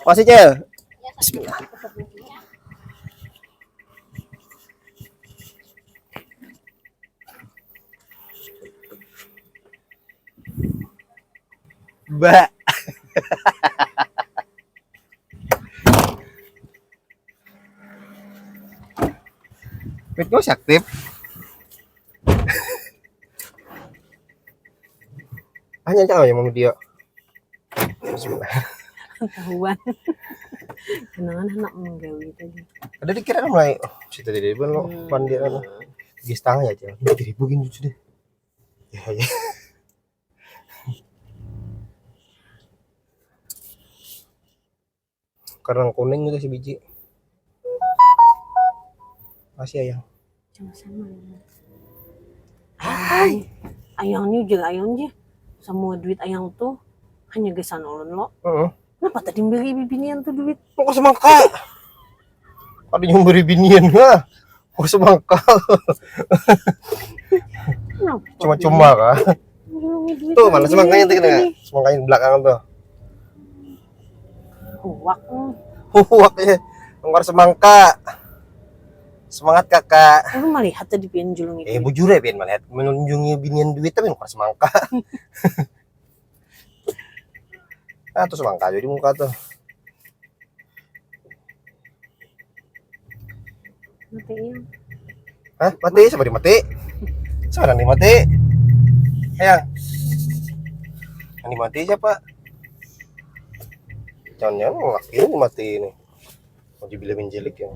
Masih Cel. Bismillah. Mbak. Wait, kau aktif? Hanya cakap yang mau dia. Bismillah. Tahuan. Kenangan anak menggawi tadi. Ada dikira mulai. Situ tadi pun lo pandir kan. Di setengah ya Cel. 3.000 gini sudah. Ya. Kerang kuning itu si biji. Masih ayang. Sama-sama. Hai. Ayangnya juga ayangnya. Semua duit ayang tuh hanya gesan ulun lo. Kenapa tadi beli bibinian tuh duit? Kok semangka? Ada yang beri binian mah. Kok semangka? Cuma-cuma kah? Tuh mana semangkanya tuh kena? Semangkanya di belakang tuh. Huwak ya. Ngor semangka. Semangat kakak. Lu melihat tadi pian julung itu. Bujur ya pian melihat menunjungi binian duit tapi ngor semangka. Tuh semangka aja di muka tuh. Matiin. Hah? Mati? Siapa di mati? Siapa yang mati? Ayang. Yang dimati siapa? Jangan-jangan laki ini mati ini. Mau dibilangin jelik ya.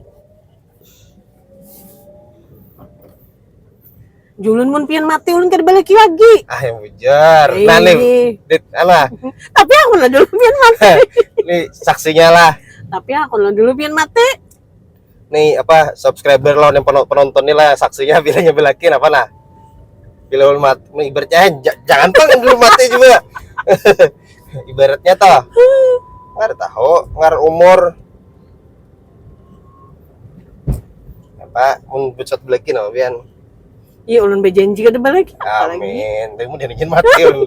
Julun mun pian mati ulun kada balik lagi. Yang bujar. Nah nih, dit, alah. Tapi aku lah dulu pian mati. Nih saksinya lah. Tapi aku lah dulu pian mati. Nih apa subscriber lo yang penonton nih lah saksinya bilangnya belakin apa lah. Bila ulun mati, ibaratnya jangan pengen dulu mati juga. Ibaratnya toh. Nggak tahu, ngar umur. Apa mun becot belakin apa pian. Iya ulun berjanji kada balik. Amin. Tapi mau jangan mati dulu.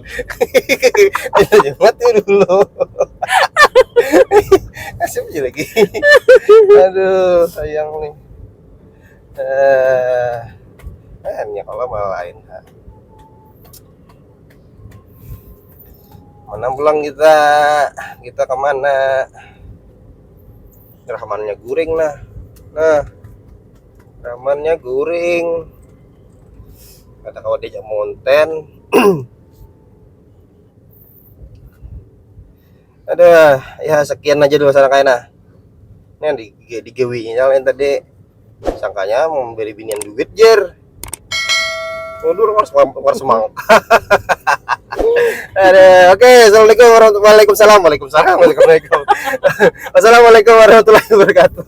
Jangan mati dulu. Asik aja lagi. Aduh, sayang nih. Hanya kalau malah lain. Mana pulang kita? Kita kemana? Rahmannya guring lah. Nah, Rahmannya guring. Kata kalau dia monten. Ada ya sekian aja dulu sana kayaknya. Ini yang di GW-nya yang tadi sangkanya mau memberi binian duit jer. Mundur harus semangka. Oke, assalamualaikum warahmatullahi wabarakatuh. Wassalamualaikum warahmatullahi wabarakatuh.